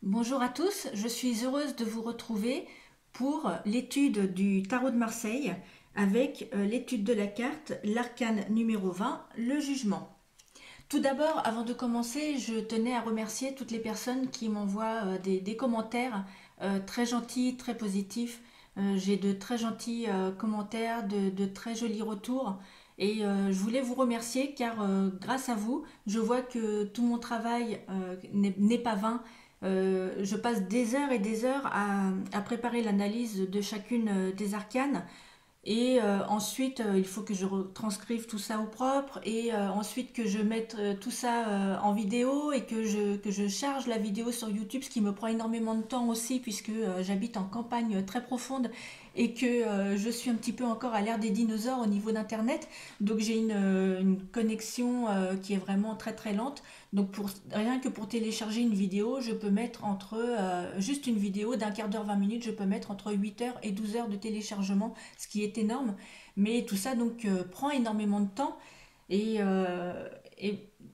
Bonjour à tous, je suis heureuse de vous retrouver pour l'étude du tarot de Marseille avec l'étude de la carte, l'arcane numéro 20, le jugement. Tout d'abord, avant de commencer, je tenais à remercier toutes les personnes qui m'envoient des commentaires très gentils, très positifs. J'ai de très gentils commentaires, de très jolis retours. Et je voulais vous remercier car grâce à vous, je vois que tout mon travail n'est pas vain. Je passe des heures et des heures à préparer l'analyse de chacune des arcanes. Et ensuite, il faut que je retranscrive tout ça au propre et ensuite que je mette tout ça en vidéo et que je charge la vidéo sur YouTube, ce qui me prend énormément de temps aussi puisque j'habite en campagne très profonde et que je suis un petit peu encore à l'ère des dinosaures au niveau d'Internet. Donc j'ai une connexion qui est vraiment très très lente. Donc rien que pour télécharger une vidéo, je peux mettre juste une vidéo d'un quart d'heure, 20 minutes, je peux mettre entre 8 heures et 12 heures de téléchargement, ce qui est énorme. Mais tout ça donc prend énormément de temps et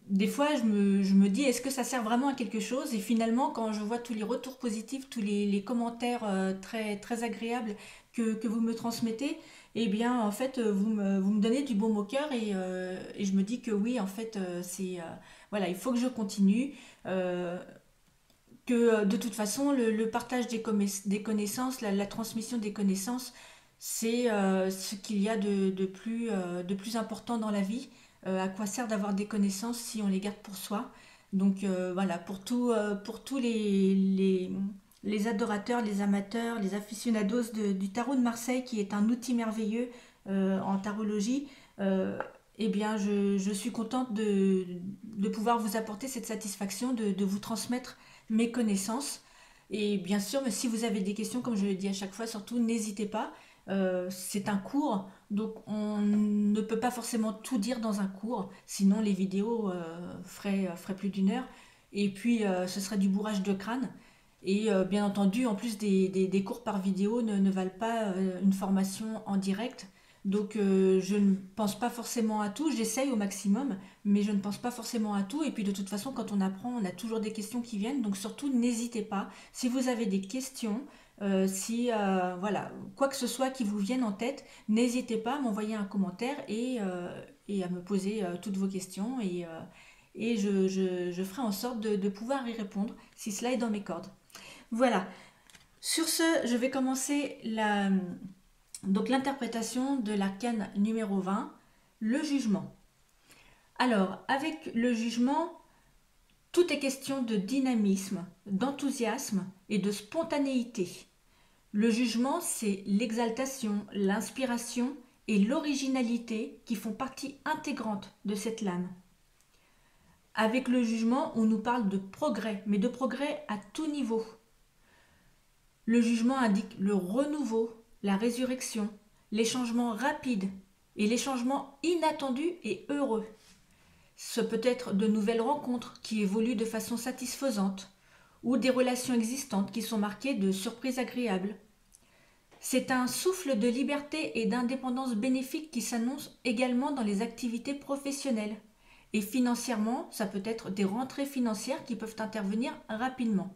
des fois je me dis est-ce que ça sert vraiment à quelque chose? Et finalement quand je vois tous les retours positifs, tous les commentaires très, très agréables que vous me transmettez, eh bien en fait vous me donnez du baume au cœur et je me dis que oui en fait voilà, il faut que je continue. euh, que de toute façon, le partage des connaissances, la transmission des connaissances, c'est ce qu'il y a de plus important dans la vie. À quoi sert d'avoir des connaissances si on les garde pour soi? Donc voilà, pour tous les adorateurs, les amateurs, les aficionados du tarot de Marseille, qui est un outil merveilleux en tarologie, euh, eh bien, je suis contente de pouvoir vous apporter cette satisfaction, de vous transmettre mes connaissances. Et bien sûr, mais si vous avez des questions, comme je le dis à chaque fois, surtout n'hésitez pas. C'est un cours, donc on ne peut pas forcément tout dire dans un cours, sinon les vidéos feraient plus d'une heure. Et puis ce serait du bourrage de crâne. Et bien entendu, en plus des cours par vidéo ne valent pas une formation en direct. Donc je ne pense pas forcément à tout, j'essaye au maximum, mais je ne pense pas forcément à tout. Et puis de toute façon, quand on apprend, on a toujours des questions qui viennent. Donc surtout, n'hésitez pas. Si vous avez des questions, si voilà, quoi que ce soit qui vous vienne en tête, n'hésitez pas à m'envoyer un commentaire et à me poser toutes vos questions. Et je ferai en sorte de pouvoir y répondre si cela est dans mes cordes. Voilà. Sur ce, je vais commencer donc l'interprétation de l'arcane numéro 20, le jugement. Alors, avec le jugement, tout est question de dynamisme, d'enthousiasme et de spontanéité. Le jugement, c'est l'exaltation, l'inspiration et l'originalité qui font partie intégrante de cette lame. Avec le jugement, on nous parle de progrès, mais de progrès à tout niveau. Le jugement indique le renouveau, la résurrection, les changements rapides et les changements inattendus et heureux. Ce peut être de nouvelles rencontres qui évoluent de façon satisfaisante ou des relations existantes qui sont marquées de surprises agréables. C'est un souffle de liberté et d'indépendance bénéfique qui s'annonce également dans les activités professionnelles. Et financièrement, ça peut être des rentrées financières qui peuvent intervenir rapidement.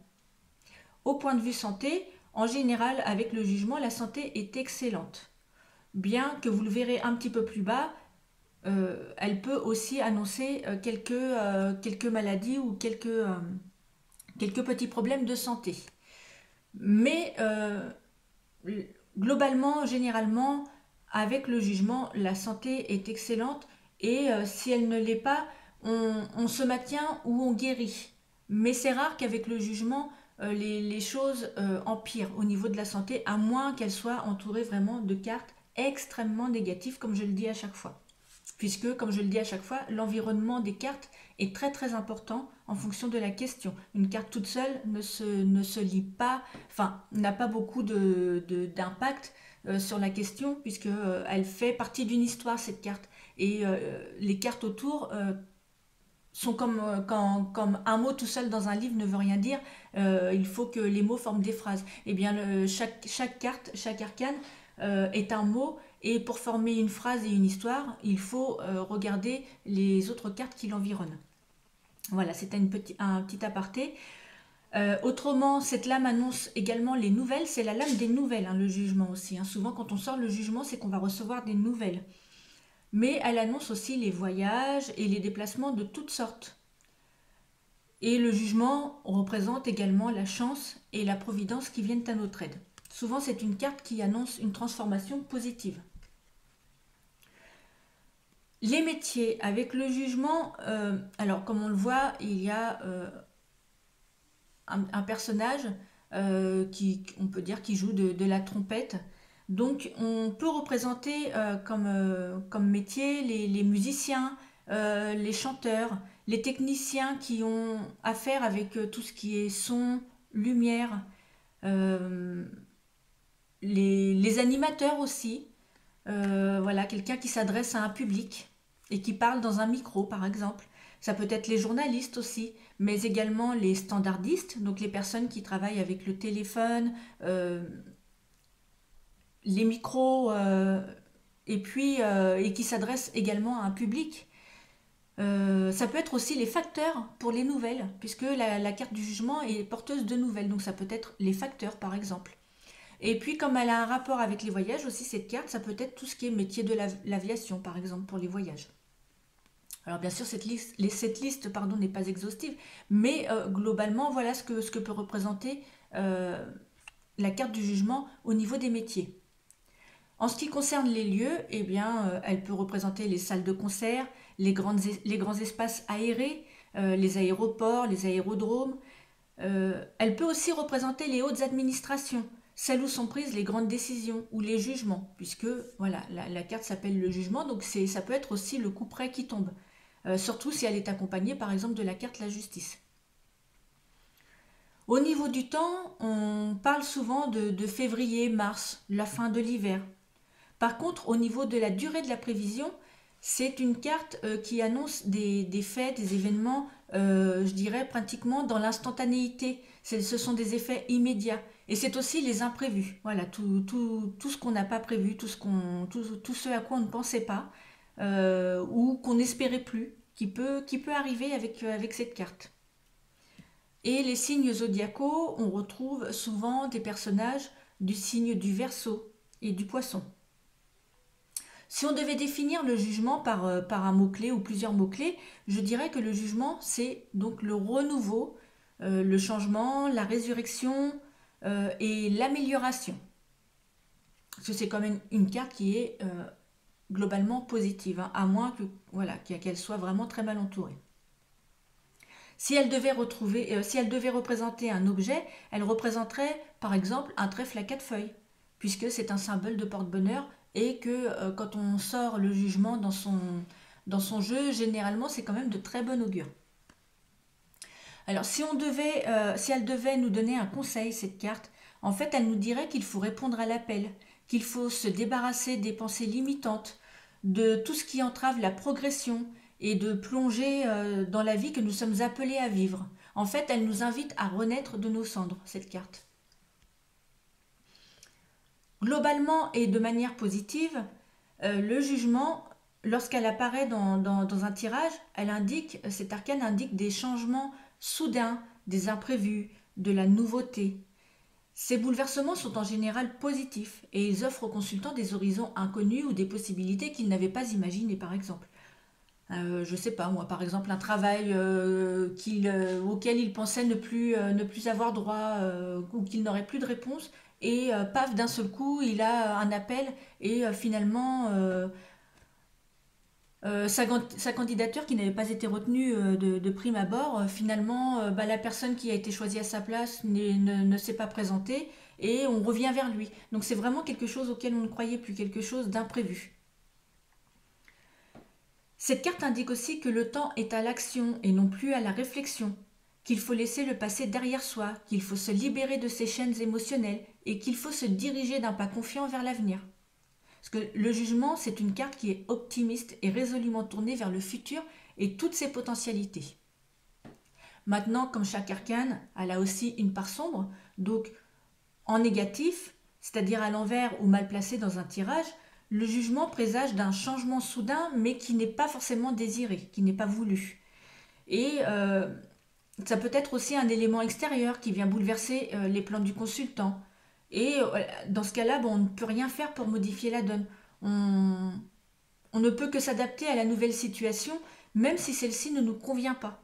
Au point de vue santé, en général, avec le jugement, la santé est excellente. Bien que vous le verrez un petit peu plus bas, elle peut aussi annoncer quelques maladies ou quelques petits problèmes de santé. Mais globalement, généralement, avec le jugement, la santé est excellente et si elle ne l'est pas, on se maintient ou on guérit. Mais c'est rare qu'avec le jugement, les choses empirent au niveau de la santé, à moins qu'elle soit entourée vraiment de cartes extrêmement négatives, comme je le dis à chaque fois. Puisque, comme je le dis à chaque fois, l'environnement des cartes est très très important en fonction de la question. Une carte toute seule ne se lit pas, enfin, n'a pas beaucoup d'impact sur la question, puisque elle fait partie d'une histoire, cette carte. Et les cartes autour sont comme un mot tout seul dans un livre ne veut rien dire. Il faut que les mots forment des phrases. Eh bien, chaque carte, chaque arcane est un mot. Et pour former une phrase et une histoire, il faut regarder les autres cartes qui l'environnent. Voilà, c'était un petit aparté. Autrement, cette lame annonce également les nouvelles. C'est la lame des nouvelles, hein, le jugement aussi. Hein. Souvent, quand on sort le jugement, c'est qu'on va recevoir des nouvelles. Mais elle annonce aussi les voyages et les déplacements de toutes sortes. Et le jugement représente également la chance et la providence qui viennent à notre aide. Souvent, c'est une carte qui annonce une transformation positive. Les métiers avec le jugement, alors comme on le voit, il y a un personnage on peut dire, qui joue de la trompette. Donc on peut représenter comme métier les musiciens, les chanteurs, les techniciens qui ont affaire avec tout ce qui est son, lumière, euh, les animateurs aussi. Voilà, quelqu'un qui s'adresse à un public et qui parle dans un micro, par exemple. Ça peut être les journalistes aussi, mais également les standardistes, donc les personnes qui travaillent avec le téléphone, les micros, et qui s'adressent également à un public. Ça peut être aussi les facteurs pour les nouvelles, puisque la carte du jugement est porteuse de nouvelles, donc ça peut être les facteurs par exemple. Et puis comme elle a un rapport avec les voyages aussi, cette carte, ça peut être tout ce qui est métier de l'aviation par exemple pour les voyages. Alors bien sûr, cette liste n'est pas exhaustive, mais globalement, voilà ce que peut représenter la carte du jugement au niveau des métiers. En ce qui concerne les lieux, eh bien, elle peut représenter les salles de concert, les grands espaces aérés, les aéroports, les aérodromes. Elle peut aussi représenter les hautes administrations, celles où sont prises les grandes décisions ou les jugements, puisque voilà, la carte s'appelle le jugement, donc ça peut être aussi le coup près qui tombe. Surtout si elle est accompagnée par exemple de la carte la justice. Au niveau du temps, on parle souvent de février, mars, la fin de l'hiver. Par contre, au niveau de la durée de la prévision, c'est une carte qui annonce des faits, des événements, je dirais pratiquement dans l'instantanéité. Ce sont des effets immédiats. Et c'est aussi les imprévus. Voilà, tout ce qu'on n'a pas prévu, tout ce à quoi on ne pensait pas, ou qu'on n'espérait plus, qui peut arriver avec cette carte. Et les signes zodiacaux, on retrouve souvent des personnages du signe du Verseau et du Poisson. Si on devait définir le jugement par un mot-clé ou plusieurs mots-clés, je dirais que le jugement, c'est donc le renouveau, le changement, la résurrection et l'amélioration. Parce que c'est quand même une carte qui est globalement positive, hein, à moins qu'elle soit vraiment très mal entourée. Si elle devait représenter un objet, elle représenterait par exemple un trèfle à 4 feuilles, puisque c'est un symbole de porte-bonheur et que quand on sort le jugement dans son jeu, généralement c'est quand même de très bon augure. Alors si elle devait nous donner un conseil, cette carte, en fait elle nous dirait qu'il faut répondre à l'appel, qu'il faut se débarrasser des pensées limitantes, de tout ce qui entrave la progression et de plonger dans la vie que nous sommes appelés à vivre. En fait, elle nous invite à renaître de nos cendres, cette carte. Globalement et de manière positive, le jugement, lorsqu'elle apparaît dans un tirage, cet arcane indique des changements soudains, des imprévus, de la nouveauté. Ces bouleversements sont en général positifs et ils offrent aux consultants des horizons inconnus ou des possibilités qu'ils n'avaient pas imaginées, par exemple. Je sais pas moi, par exemple un travail auquel il pensait ne plus avoir droit ou qu'il n'aurait plus de réponse et paf, d'un seul coup il a un appel et finalement sa candidature qui n'avait pas été retenue de prime abord, finalement la personne qui a été choisie à sa place ne s'est pas présentée et on revient vers lui. Donc c'est vraiment quelque chose auquel on ne croyait plus, quelque chose d'imprévu. Cette carte indique aussi que le temps est à l'action et non plus à la réflexion, qu'il faut laisser le passé derrière soi, qu'il faut se libérer de ses chaînes émotionnelles et qu'il faut se diriger d'un pas confiant vers l'avenir. Parce que le jugement, c'est une carte qui est optimiste et résolument tournée vers le futur et toutes ses potentialités. Maintenant, comme chaque arcane, elle a aussi une part sombre, donc en négatif, c'est-à-dire à l'envers ou mal placé dans un tirage, le jugement présage d'un changement soudain, mais qui n'est pas forcément désiré, qui n'est pas voulu. Et Ça peut être aussi un élément extérieur qui vient bouleverser les plans du consultant. Et dans ce cas-là, bon, on ne peut rien faire pour modifier la donne. On, on ne peut que s'adapter à la nouvelle situation, même si celle-ci ne nous convient pas.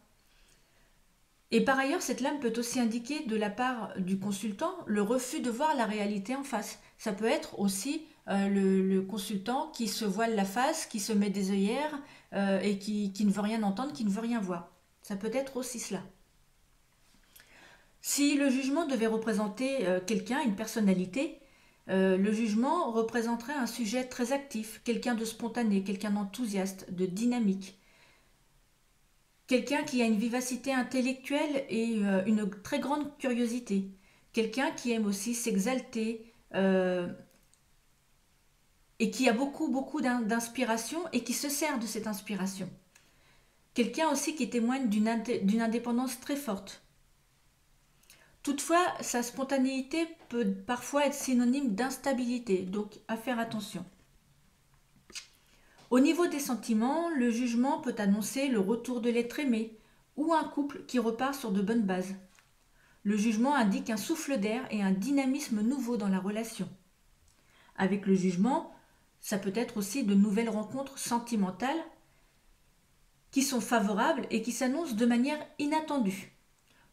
Et par ailleurs, cette lame peut aussi indiquer de la part du consultant le refus de voir la réalité en face. Ça peut être aussi le consultant qui se voile la face, qui se met des œillères et qui ne veut rien entendre, qui ne veut rien voir. Ça peut être aussi cela. Si le jugement devait représenter quelqu'un, une personnalité, le jugement représenterait un sujet très actif, quelqu'un de spontané, quelqu'un d'enthousiaste, de dynamique, quelqu'un qui a une vivacité intellectuelle et une très grande curiosité, quelqu'un qui aime aussi s'exalter et qui a beaucoup d'inspiration et qui se sert de cette inspiration. Quelqu'un aussi qui témoigne d'une indépendance très forte. Toutefois, sa spontanéité peut parfois être synonyme d'instabilité, donc à faire attention. Au niveau des sentiments, le jugement peut annoncer le retour de l'être aimé ou un couple qui repart sur de bonnes bases. Le jugement indique un souffle d'air et un dynamisme nouveau dans la relation. Avec le jugement, ça peut être aussi de nouvelles rencontres sentimentales qui sont favorables et qui s'annoncent de manière inattendue.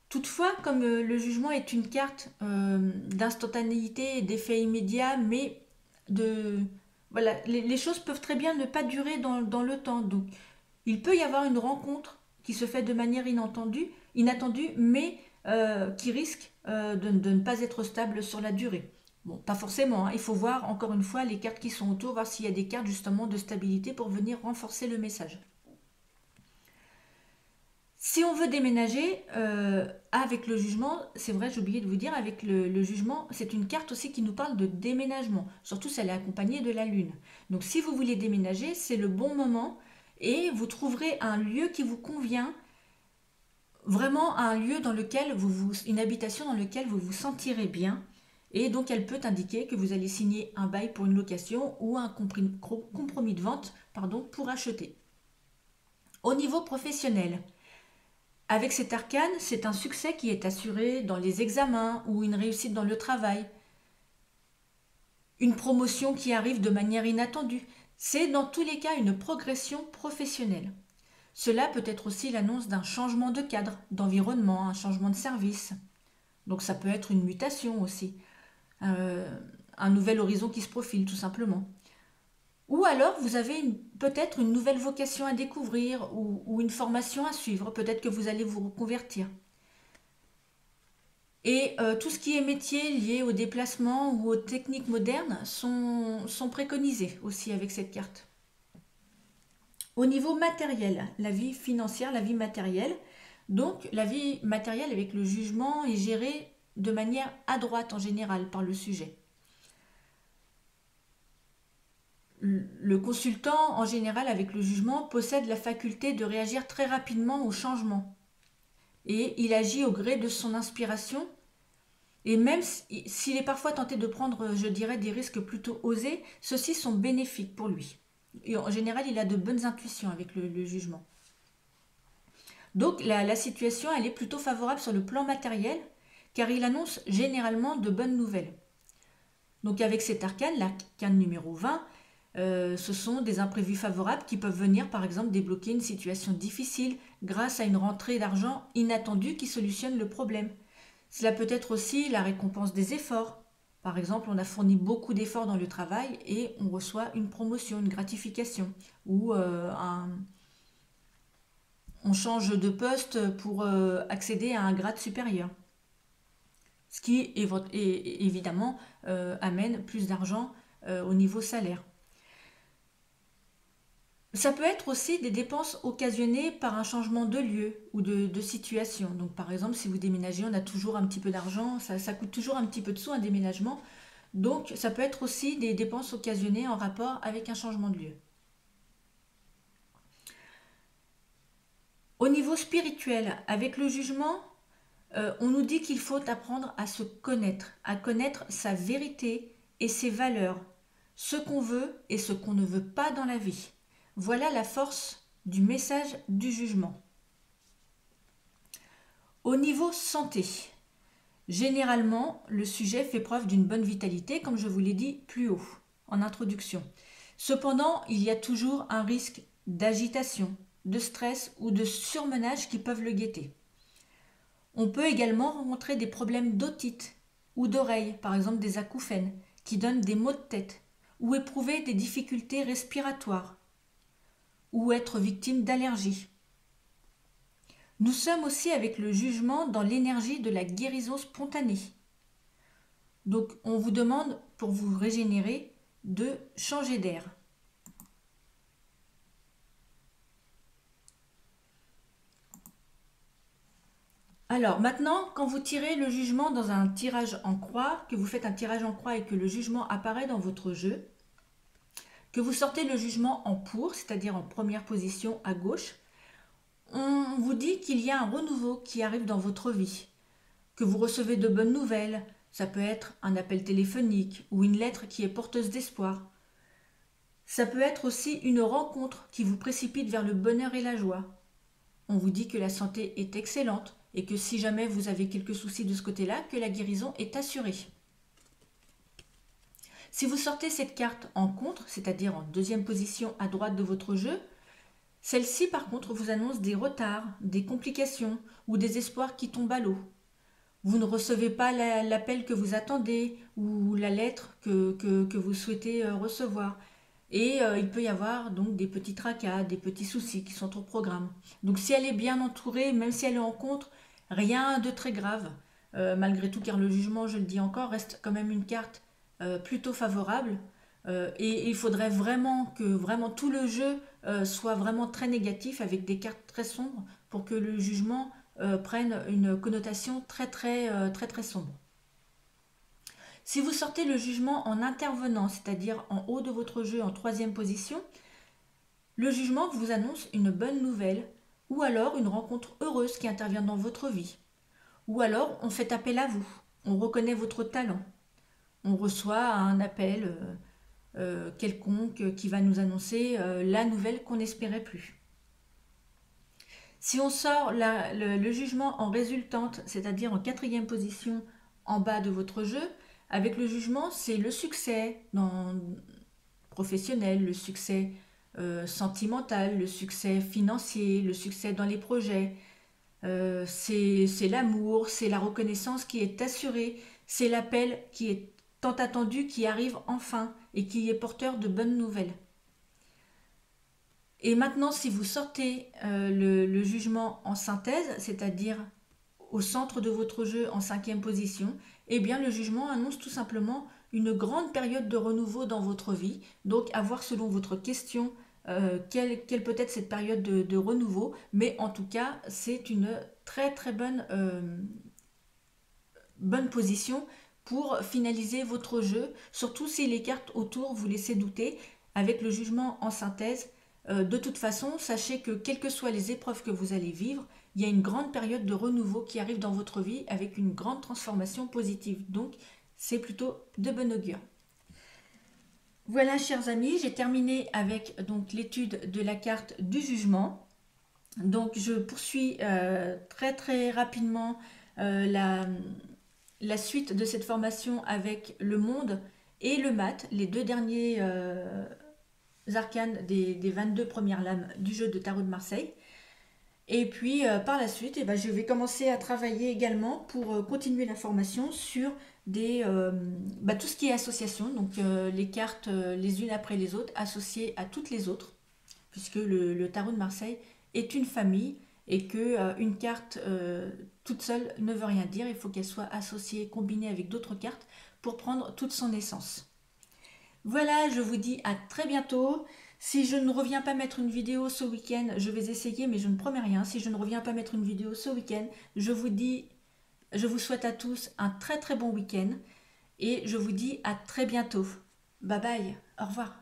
Toutefois, comme le jugement est une carte d'instantanéité et d'effet immédiat, mais voilà, les choses peuvent très bien ne pas durer dans le temps. Donc, il peut y avoir une rencontre qui se fait de manière inattendue, mais qui risque de ne pas être stable sur la durée. Bon, pas forcément, hein. Il faut voir encore une fois les cartes qui sont autour, voir s'il y a des cartes justement de stabilité pour venir renforcer le message. Si on veut déménager avec le jugement, c'est vrai, j'ai oublié de vous dire, avec le jugement, c'est une carte aussi qui nous parle de déménagement, surtout si elle est accompagnée de la lune. Donc si vous voulez déménager, c'est le bon moment et vous trouverez un lieu qui vous convient, vraiment un lieu dans lequel une habitation dans laquelle vous vous sentirez bien. Et donc elle peut indiquer que vous allez signer un bail pour une location ou un compromis de vente, pour acheter. Au niveau professionnel, avec cet arcane, c'est un succès qui est assuré dans les examens ou une réussite dans le travail. Une promotion qui arrive de manière inattendue. C'est dans tous les cas une progression professionnelle. Cela peut être aussi l'annonce d'un changement de cadre, d'environnement, un changement de service. Donc ça peut être une mutation aussi. Un nouvel horizon qui se profile tout simplement. Ou alors vous avez peut-être une nouvelle vocation à découvrir ou une formation à suivre. Peut-être que vous allez vous reconvertir. Et tout ce qui est métier lié au déplacement ou aux techniques modernes sont préconisés aussi avec cette carte. Au niveau matériel, la vie financière, la vie matérielle. Donc la vie matérielle avec le jugement est gérée de manière adroite en général par le sujet. Le consultant, en général, avec le jugement, possède la faculté de réagir très rapidement aux changements. Et il agit au gré de son inspiration. Et même s'il est parfois tenté de prendre, je dirais, des risques plutôt osés, ceux-ci sont bénéfiques pour lui. Et en général, il a de bonnes intuitions avec le jugement. Donc la situation, elle est plutôt favorable sur le plan matériel, car il annonce généralement de bonnes nouvelles. Donc avec cet arcane, l'arcane numéro 20, ce sont des imprévus favorables qui peuvent venir par exemple débloquer une situation difficile grâce à une rentrée d'argent inattendue qui solutionne le problème. Cela peut être aussi la récompense des efforts. Par exemple, on a fourni beaucoup d'efforts dans le travail et on reçoit une promotion, une gratification ou on change de poste pour accéder à un grade supérieur. Ce qui évidemment amène plus d'argent au niveau salaire. Ça peut être aussi des dépenses occasionnées par un changement de lieu ou de situation. Donc par exemple, si vous déménagez, on a toujours un petit peu d'argent, ça coûte toujours un petit peu de sous un déménagement. Donc ça peut être aussi des dépenses occasionnées en rapport avec un changement de lieu. Au niveau spirituel, avec le jugement, on nous dit qu'il faut apprendre à se connaître, à connaître sa vérité et ses valeurs, ce qu'on veut et ce qu'on ne veut pas dans la vie. Voilà la force du message du jugement. Au niveau santé, généralement, le sujet fait preuve d'une bonne vitalité, comme je vous l'ai dit plus haut en introduction. Cependant, il y a toujours un risque d'agitation, de stress ou de surmenage qui peuvent le guetter. On peut également rencontrer des problèmes d'otite ou d'oreille, par exemple des acouphènes, qui donnent des maux de tête, ou éprouver des difficultés respiratoires, ou être victime d'allergies. Nous sommes aussi avec le jugement dans l'énergie de la guérison spontanée. Donc on vous demande, pour vous régénérer, de changer d'air. Alors maintenant, quand vous tirez le jugement dans un tirage en croix, que vous faites un tirage en croix et que le jugement apparaît dans votre jeu, que vous sortez le jugement en pour, c'est-à-dire en première position à gauche, on vous dit qu'il y a un renouveau qui arrive dans votre vie, que vous recevez de bonnes nouvelles, ça peut être un appel téléphonique ou une lettre qui est porteuse d'espoir. Ça peut être aussi une rencontre qui vous précipite vers le bonheur et la joie. On vous dit que la santé est excellente et que si jamais vous avez quelques soucis de ce côté-là, que la guérison est assurée. Si vous sortez cette carte en contre, c'est-à-dire en deuxième position à droite de votre jeu, celle-ci par contre vous annonce des retards, des complications ou des espoirs qui tombent à l'eau. Vous ne recevez pas l'appel que vous attendez ou la lettre que vous souhaitez recevoir. Et il peut y avoir donc des petits tracas, des petits soucis qui sont au programme. Donc si elle est bien entourée, même si elle est en contre, rien de très grave. Malgré tout, car le jugement, je le dis encore, reste quand même une carte plutôt favorable. Et il faudrait vraiment que vraiment tout le jeu soit vraiment très négatif avec des cartes très sombres pour que le jugement prenne une connotation très sombre. Si vous sortez le jugement en intervenant, c'est-à-dire en haut de votre jeu en troisième position, le jugement vous annonce une bonne nouvelle ou alors une rencontre heureuse qui intervient dans votre vie. Ou alors on fait appel à vous, on reconnaît votre talent, on reçoit un appel quelconque qui va nous annoncer la nouvelle qu'on n'espérait plus. Si on sort le jugement en résultante, c'est-à-dire en quatrième position en bas de votre jeu, avec le jugement, c'est le succès professionnel, le succès sentimental, le succès financier, le succès dans les projets. C'est l'amour, c'est la reconnaissance qui est assurée, c'est l'appel qui est tant attendu qui arrive enfin et qui est porteur de bonnes nouvelles. Et maintenant, si vous sortez le jugement en synthèse, c'est-à-dire au centre de votre jeu en cinquième position, eh bien le jugement annonce tout simplement une grande période de renouveau dans votre vie. Donc à voir selon votre question quelle peut être cette période de renouveau, mais en tout cas c'est une très bonne position pour finaliser votre jeu, surtout si les cartes autour vous laissent douter. Avec le jugement en synthèse, de toute façon, sachez que quelles que soient les épreuves que vous allez vivre, il y a une grande période de renouveau qui arrive dans votre vie avec une grande transformation positive. Donc, c'est plutôt de bon augure. Voilà, chers amis, j'ai terminé avec donc l'étude de la carte du jugement. Donc, je poursuis très rapidement la suite de cette formation avec le monde et le mat, les deux derniers arcanes des 22 premières lames du jeu de tarot de Marseille. Et puis par la suite, je vais commencer à travailler également pour continuer la formation sur tout ce qui est association, donc les cartes les unes après les autres, associées à toutes les autres, puisque le tarot de Marseille est une famille et qu'une carte toute seule ne veut rien dire, il faut qu'elle soit associée, combinée avec d'autres cartes pour prendre toute son essence. Voilà, je vous dis à très bientôt. Si je ne reviens pas mettre une vidéo ce week-end, je vais essayer, mais je ne promets rien. Si je ne reviens pas mettre une vidéo ce week-end, je vous souhaite à tous un très bon week-end et je vous dis à très bientôt. Bye bye, au revoir.